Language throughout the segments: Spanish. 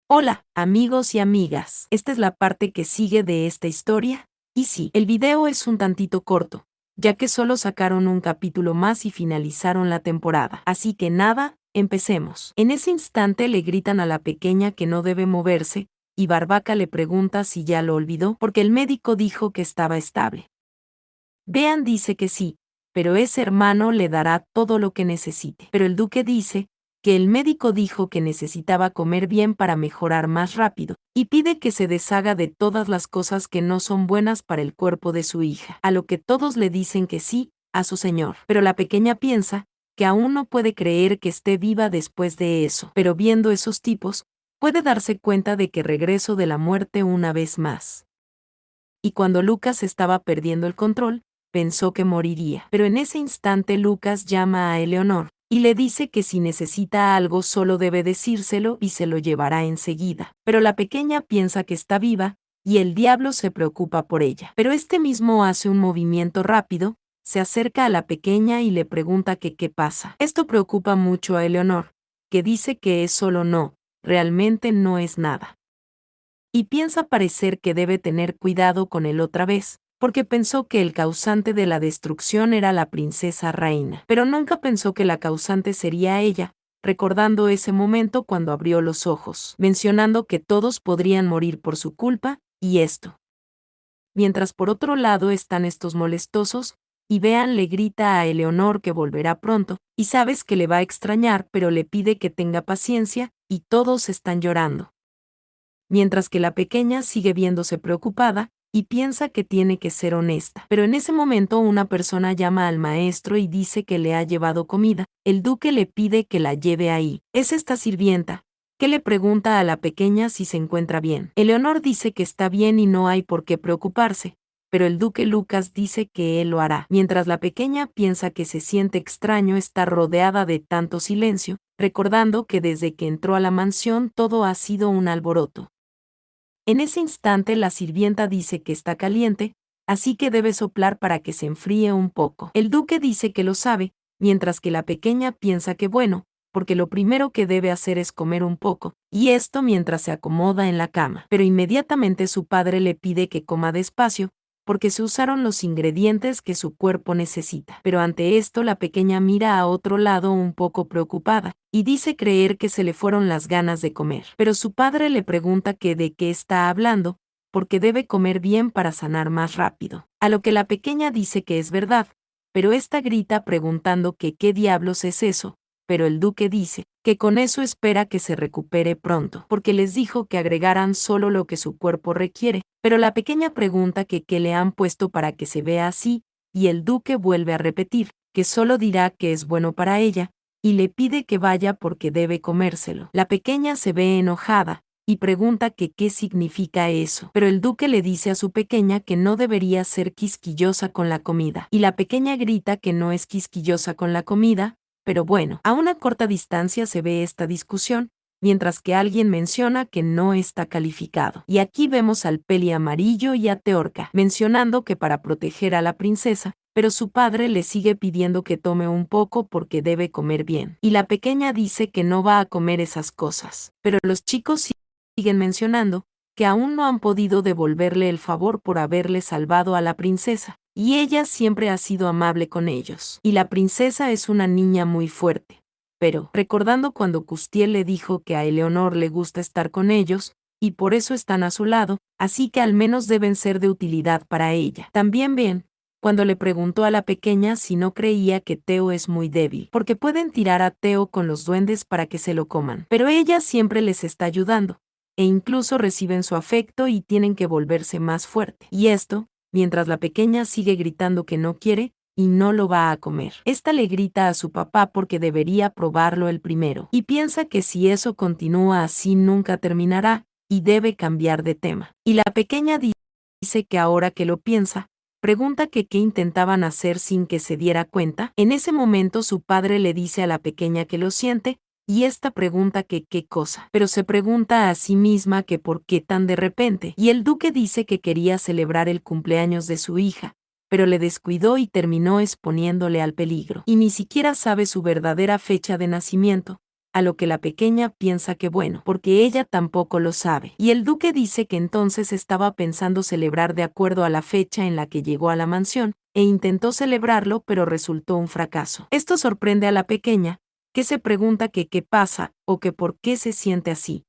Hola, amigos y amigas. Esta es la parte que sigue de esta historia. Y sí, el video es un tantito corto, ya que solo sacaron un capítulo más y finalizaron la temporada. Así que nada, empecemos. En ese instante le gritan a la pequeña que no debe moverse, y Barbaca le pregunta si ya lo olvidó, porque el médico dijo que estaba estable. Bean dice que sí, pero ese hermano le dará todo lo que necesite. Pero el duque dice que el médico dijo que necesitaba comer bien para mejorar más rápido, y pide que se deshaga de todas las cosas que no son buenas para el cuerpo de su hija, a lo que todos le dicen que sí, a su señor. Pero la pequeña piensa que aún no puede creer que esté viva después de eso, pero viendo esos tipos, puede darse cuenta de que regreso de la muerte una vez más. Y cuando Lucas estaba perdiendo el control, pensó que moriría. Pero en ese instante Lucas llama a Eleonor y le dice que si necesita algo solo debe decírselo y se lo llevará enseguida. Pero la pequeña piensa que está viva y el diablo se preocupa por ella. Pero este mismo hace un movimiento rápido, se acerca a la pequeña y le pregunta que qué pasa. Esto preocupa mucho a Eleonor, que dice que es solo no, realmente no es nada. Y piensa parecer que debe tener cuidado con él otra vez, porque pensó que el causante de la destrucción era la princesa reina, pero nunca pensó que la causante sería ella, recordando ese momento cuando abrió los ojos, mencionando que todos podrían morir por su culpa, y esto. Mientras por otro lado están estos molestosos, y Bean le grita a Eleonor que volverá pronto, y sabes que le va a extrañar, pero le pide que tenga paciencia, y todos están llorando. Mientras que la pequeña sigue viéndose preocupada, y piensa que tiene que ser honesta. Pero en ese momento una persona llama al maestro y dice que le ha llevado comida. El duque le pide que la lleve ahí. Es esta sirvienta, que le pregunta a la pequeña si se encuentra bien. Eleonor dice que está bien y no hay por qué preocuparse, pero el duque Lucas dice que él lo hará. Mientras la pequeña piensa que se siente extraño estar rodeada de tanto silencio, recordando que desde que entró a la mansión todo ha sido un alboroto. En ese instante la sirvienta dice que está caliente, así que debe soplar para que se enfríe un poco. El duque dice que lo sabe, mientras que la pequeña piensa que bueno, porque lo primero que debe hacer es comer un poco, y esto mientras se acomoda en la cama. Pero inmediatamente su padre le pide que coma despacio, porque se usaron los ingredientes que su cuerpo necesita. Pero ante esto la pequeña mira a otro lado un poco preocupada, y dice creer que se le fueron las ganas de comer. Pero su padre le pregunta que de qué está hablando, porque debe comer bien para sanar más rápido. A lo que la pequeña dice que es verdad, pero esta grita preguntando que qué diablos es eso, pero el duque dice que con eso espera que se recupere pronto, porque les dijo que agregaran solo lo que su cuerpo requiere, pero la pequeña pregunta que qué le han puesto para que se vea así, y el duque vuelve a repetir que solo dirá que es bueno para ella, y le pide que vaya porque debe comérselo. La pequeña se ve enojada, y pregunta que qué significa eso, pero el duque le dice a su pequeña que no debería ser quisquillosa con la comida, y la pequeña grita que no es quisquillosa con la comida, pero bueno, a una corta distancia se ve esta discusión, mientras que alguien menciona que no está calificado. Y aquí vemos al Peli Amarillo y a Teorca, mencionando que para proteger a la princesa, pero su padre le sigue pidiendo que tome un poco porque debe comer bien. Y la pequeña dice que no va a comer esas cosas. Pero los chicos siguen mencionando que aún no han podido devolverle el favor por haberle salvado a la princesa, y ella siempre ha sido amable con ellos. Y la princesa es una niña muy fuerte. Pero, recordando cuando Custiel le dijo que a Eleonor le gusta estar con ellos, y por eso están a su lado, así que al menos deben ser de utilidad para ella. También ven, cuando le preguntó a la pequeña si no creía que Teo es muy débil, porque pueden tirar a Teo con los duendes para que se lo coman. Pero ella siempre les está ayudando, e incluso reciben su afecto y tienen que volverse más fuerte. Y esto, mientras la pequeña sigue gritando que no quiere, y no lo va a comer. Esta le grita a su papá porque debería probarlo el primero, y piensa que si eso continúa así nunca terminará, y debe cambiar de tema. Y la pequeña dice que ahora que lo piensa, pregunta que qué intentaban hacer sin que se diera cuenta. En ese momento su padre le dice a la pequeña que lo siente, y esta pregunta que qué cosa, pero se pregunta a sí misma que por qué tan de repente, y el duque dice que quería celebrar el cumpleaños de su hija, pero le descuidó y terminó exponiéndole al peligro, y ni siquiera sabe su verdadera fecha de nacimiento, a lo que la pequeña piensa que bueno, porque ella tampoco lo sabe. Y el duque dice que entonces estaba pensando celebrar de acuerdo a la fecha en la que llegó a la mansión, e intentó celebrarlo pero resultó un fracaso. Esto sorprende a la pequeña, que se pregunta que qué pasa, o que por qué se siente así,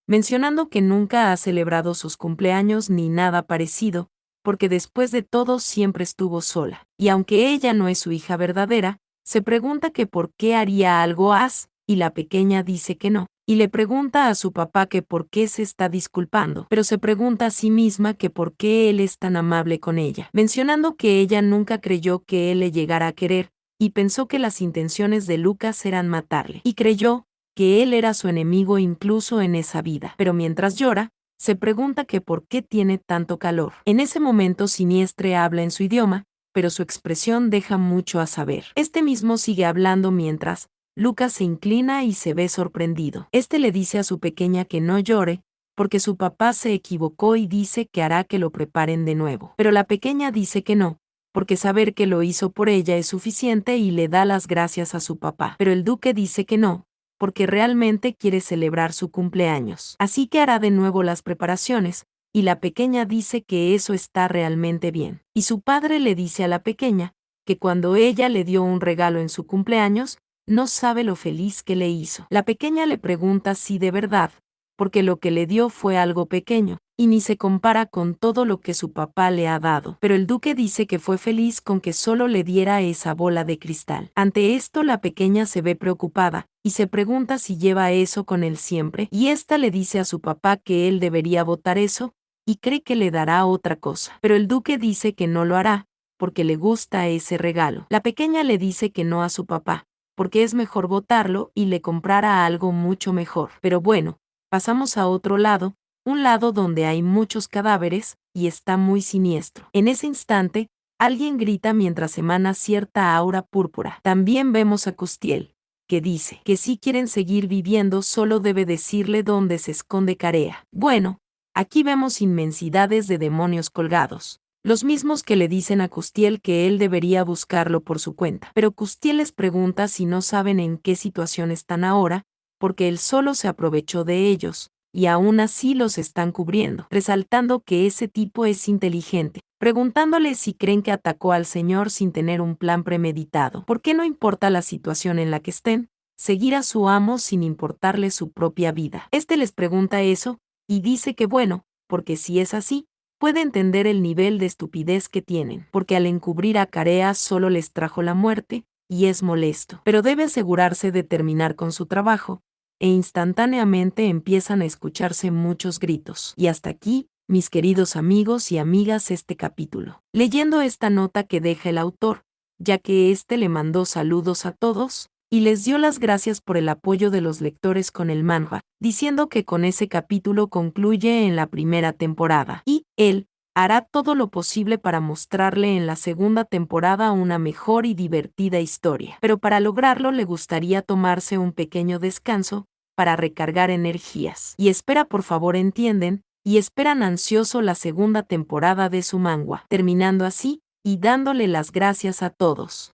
mencionando que nunca ha celebrado sus cumpleaños ni nada parecido, porque después de todo siempre estuvo sola. Y aunque ella no es su hija verdadera, se pregunta que por qué haría algo así, y la pequeña dice que no. Y le pregunta a su papá que por qué se está disculpando, pero se pregunta a sí misma que por qué él es tan amable con ella, mencionando que ella nunca creyó que él le llegara a querer, y pensó que las intenciones de Lucas eran matarle, y creyó que él era su enemigo incluso en esa vida. Pero mientras llora, se pregunta que por qué tiene tanto calor. En ese momento Siniestre habla en su idioma, pero su expresión deja mucho a saber. Este mismo sigue hablando mientras Lucas se inclina y se ve sorprendido. Este le dice a su pequeña que no llore, porque su papá se equivocó y dice que hará que lo preparen de nuevo. Pero la pequeña dice que no, porque saber que lo hizo por ella es suficiente y le da las gracias a su papá. Pero el duque dice que no, porque realmente quiere celebrar su cumpleaños. Así que hará de nuevo las preparaciones, y la pequeña dice que eso está realmente bien. Y su padre le dice a la pequeña que cuando ella le dio un regalo en su cumpleaños, no sabe lo feliz que le hizo. La pequeña le pregunta si de verdad, porque lo que le dio fue algo pequeño, y ni se compara con todo lo que su papá le ha dado. Pero el duque dice que fue feliz con que solo le diera esa bola de cristal. Ante esto la pequeña se ve preocupada, y se pregunta si lleva eso con él siempre, y ésta le dice a su papá que él debería botar eso, y cree que le dará otra cosa. Pero el duque dice que no lo hará, porque le gusta ese regalo. La pequeña le dice que no a su papá, porque es mejor botarlo y le comprará algo mucho mejor. Pero bueno, pasamos a otro lado, un lado donde hay muchos cadáveres, y está muy siniestro. En ese instante, alguien grita mientras emana cierta aura púrpura. También vemos a Castiel, que dice que si quieren seguir viviendo solo debe decirle dónde se esconde Carea. Bueno, aquí vemos inmensidades de demonios colgados, los mismos que le dicen a Castiel que él debería buscarlo por su cuenta. Pero Castiel les pregunta si no saben en qué situación están ahora, porque él solo se aprovechó de ellos, y aún así los están cubriendo, resaltando que ese tipo es inteligente, preguntándole si creen que atacó al Señor sin tener un plan premeditado. ¿Por qué no importa la situación en la que estén? Seguir a su amo sin importarle su propia vida. Este les pregunta eso, y dice que bueno, porque si es así, puede entender el nivel de estupidez que tienen, porque al encubrir a Carea solo les trajo la muerte, y es molesto. Pero debe asegurarse de terminar con su trabajo, e instantáneamente empiezan a escucharse muchos gritos. Y hasta aquí, mis queridos amigos y amigas, este capítulo. Leyendo esta nota que deja el autor, ya que éste le mandó saludos a todos, y les dio las gracias por el apoyo de los lectores con el manga, diciendo que con ese capítulo concluye en la primera temporada, y él hará todo lo posible para mostrarle en la segunda temporada una mejor y divertida historia. Pero para lograrlo le gustaría tomarse un pequeño descanso, para recargar energías. Y espera, por favor, entienden, y esperan ansioso la segunda temporada de su manga, terminando así, y dándole las gracias a todos.